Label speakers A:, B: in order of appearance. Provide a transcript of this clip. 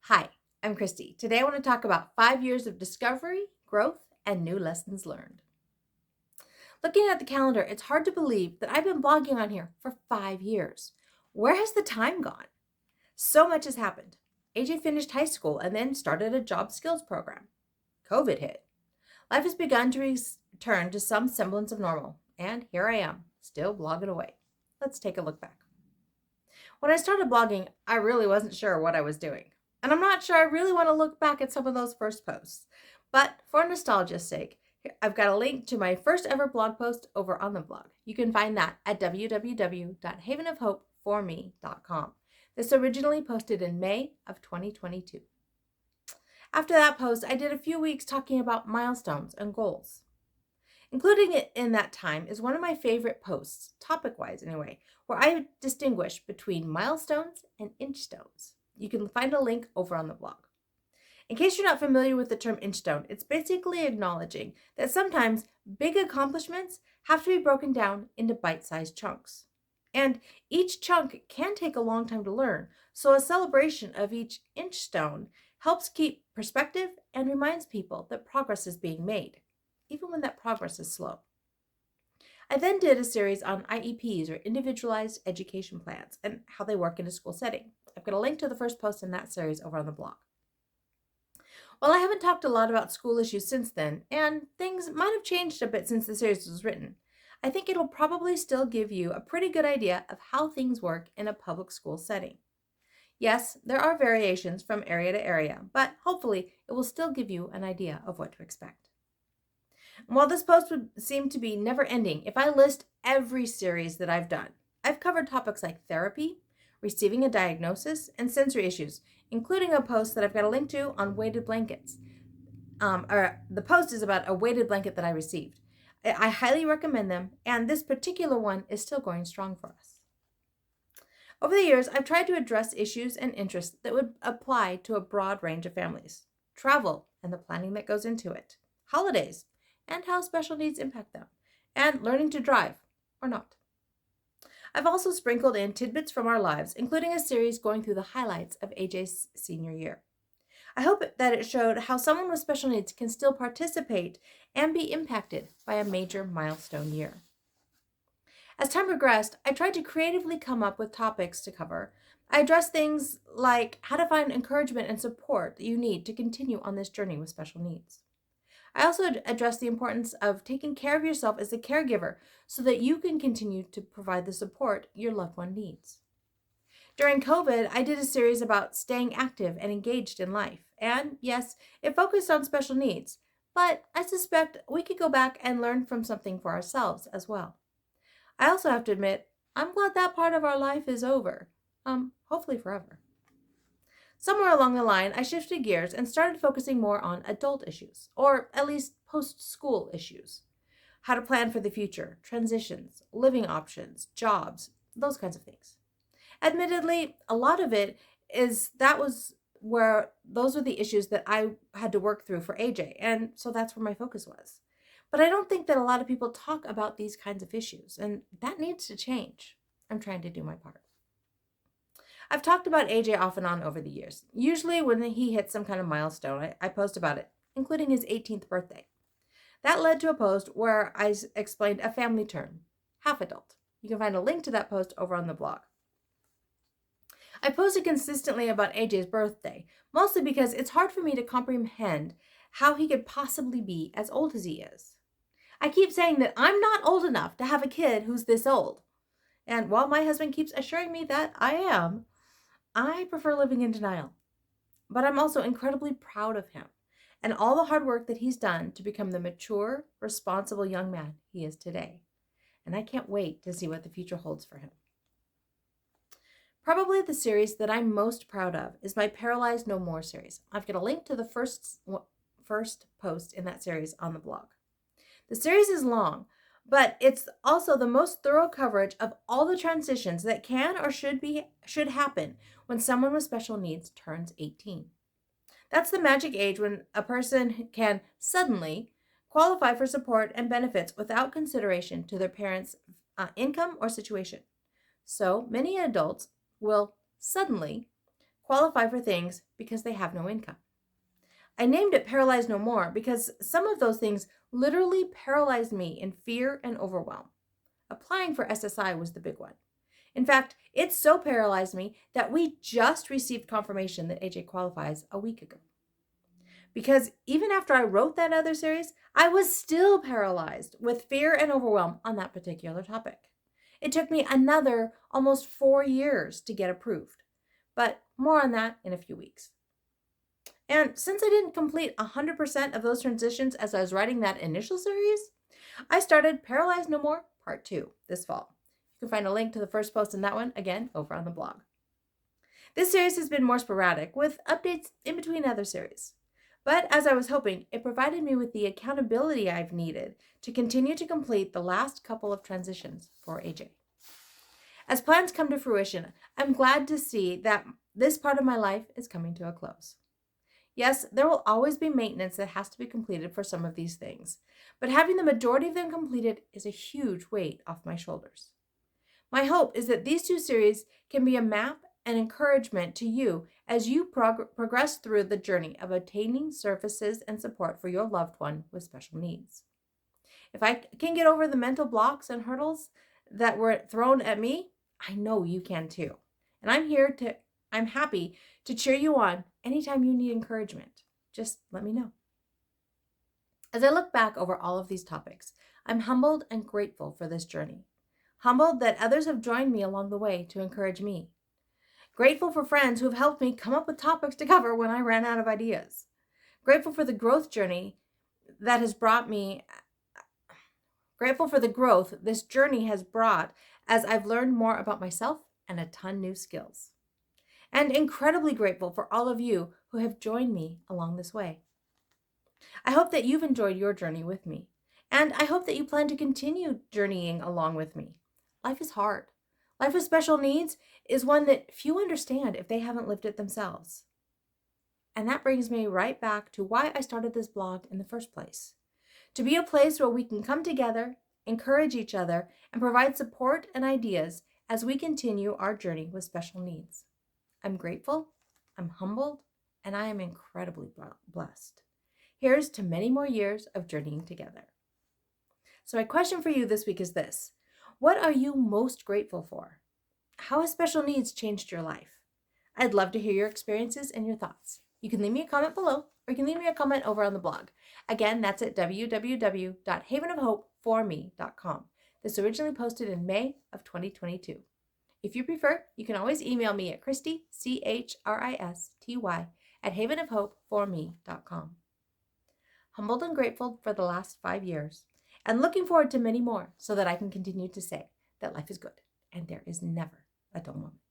A: Hi, I'm Christy. Today I want to talk about 5 years of discovery, growth, and new lessons learned. Looking at the calendar, it's hard to believe that I've been blogging on here for 5 years. Where has the time gone? So much has happened. AJ finished high school and then started a job skills program. COVID hit. Life has begun to return to some semblance of normal, and here I am, still blogging away. Let's take a look back. When I started blogging, I really wasn't sure what I was doing. And I'm not sure I really want to look back at some of those first posts. But for nostalgia's sake, I've got a link to my first ever blog post over on the blog. You can find that at www.havenofhopeforme.com. This originally posted in May of 2022. After that post, I did a few weeks talking about milestones and goals. Including it in that time is one of my favorite posts, topic-wise anyway, where I distinguish between milestones and inchstones. You can find a link over on the blog. In case you're not familiar with the term inchstone, it's basically acknowledging that sometimes big accomplishments have to be broken down into bite-sized chunks. And each chunk can take a long time to learn, so a celebration of each inchstone helps keep perspective and reminds people that progress is being made, even when that progress is slow. I then did a series on IEPs, or individualized education plans, and how they work in a school setting. I've got a link to the first post in that series over on the blog. While I haven't talked a lot about school issues since then, and things might have changed a bit since the series was written, I think it'll probably still give you a pretty good idea of how things work in a public school setting. Yes, there are variations from area to area, but hopefully it will still give you an idea of what to expect. While this post would seem to be never ending, if I list every series that I've done, I've covered topics like therapy, receiving a diagnosis, and sensory issues, including a post that I've got a link to on weighted blankets. The post is about a weighted blanket that I received. I highly recommend them, and this particular one is still going strong for us. Over the years, I've tried to address issues and interests that would apply to a broad range of families. Travel and the planning that goes into it. Holidays and how special needs impact them. And learning to drive or not. I've also sprinkled in tidbits from our lives, including a series going through the highlights of AJ's senior year. I hope that it showed how someone with special needs can still participate and be impacted by a major milestone year. As time progressed, I tried to creatively come up with topics to cover. I addressed things like how to find encouragement and support that you need to continue on this journey with special needs. I also addressed the importance of taking care of yourself as a caregiver so that you can continue to provide the support your loved one needs. During COVID, I did a series about staying active and engaged in life. And yes, it focused on special needs, but I suspect we could go back and learn from something for ourselves as well. I also have to admit, I'm glad that part of our life is over. Hopefully forever. Somewhere along the line, I shifted gears and started focusing more on adult issues, or at least post-school issues. How to plan for the future, transitions, living options, jobs, those kinds of things. Admittedly, a lot of it is that was where those were the issues that I had to work through for AJ, and so that's where my focus was. But I don't think that a lot of people talk about these kinds of issues, and that needs to change. I'm trying to do my part. I've talked about AJ off and on over the years. Usually when he hits some kind of milestone, I post about it, including his 18th birthday. That led to a post where I explained a family term, half adult. You can find a link to that post over on the blog. I posted consistently about AJ's birthday, mostly because it's hard for me to comprehend how he could possibly be as old as he is. I keep saying that I'm not old enough to have a kid who's this old. And while my husband keeps assuring me that I am, I prefer living in denial. But I'm also incredibly proud of him and all the hard work that he's done to become the mature, responsible young man he is today. And I can't wait to see what the future holds for him. Probably the series that I'm most proud of is my Paralyzed No More series. I've got a link to the first post in that series on the blog. The series is long, but it's also the most thorough coverage of all the transitions that can or should happen when someone with special needs turns 18. That's the magic age when a person can suddenly qualify for support and benefits without consideration to their parents' income or situation. So many adults will suddenly qualify for things because they have no income. I named it Paralyzed No More because some of those things literally paralyzed me in fear and overwhelm. Applying for SSI was the big one. In fact, it so paralyzed me that we just received confirmation that AJ qualifies a week ago. Because even after I wrote that other series, I was still paralyzed with fear and overwhelm on that particular topic. It took me another almost 4 years to get approved, but more on that in a few weeks. And since I didn't complete 100% of those transitions as I was writing that initial series, I started Paralyzed No More Part 2 this fall. You can find a link to the first post in that one, again, over on the blog. This series has been more sporadic, with updates in between other series. But as I was hoping, it provided me with the accountability I've needed to continue to complete the last couple of transitions for AJ. As plans come to fruition, I'm glad to see that this part of my life is coming to a close. Yes, there will always be maintenance that has to be completed for some of these things, but having the majority of them completed is a huge weight off my shoulders. My hope is that these two series can be a map and encouragement to you as you progress through the journey of obtaining services and support for your loved one with special needs. If I can get over the mental blocks and hurdles that were thrown at me, I know you can too. And I'm happy to cheer you on anytime you need encouragement. Just let me know. As I look back over all of these topics, I'm humbled and grateful for this journey. Humbled that others have joined me along the way to encourage me. Grateful for friends who have helped me come up with topics to cover when I ran out of ideas. Grateful for the growth journey that has brought me. Grateful for the growth this journey has brought as I've learned more about myself and a ton new skills. And incredibly grateful for all of you who have joined me along this way. I hope that you've enjoyed your journey with me, and I hope that you plan to continue journeying along with me. Life is hard. Life with special needs is one that few understand if they haven't lived it themselves. And that brings me right back to why I started this blog in the first place. To be a place where we can come together, encourage each other, and provide support and ideas as we continue our journey with special needs. I'm grateful, I'm humbled, and I am incredibly blessed. Here's to many more years of journeying together. So my question for you this week is this: what are you most grateful for? How has special needs changed your life? I'd love to hear your experiences and your thoughts. You can leave me a comment below, or you can leave me a comment over on the blog. Again, that's at www.havenofhopeforme.com. This originally posted in May of 2022. If you prefer, you can always email me at Christy, CHRISTY, at havenofhopeforme.com. Humbled and grateful for the last 5 years, and looking forward to many more so that I can continue to say that life is good and there is never a dull moment.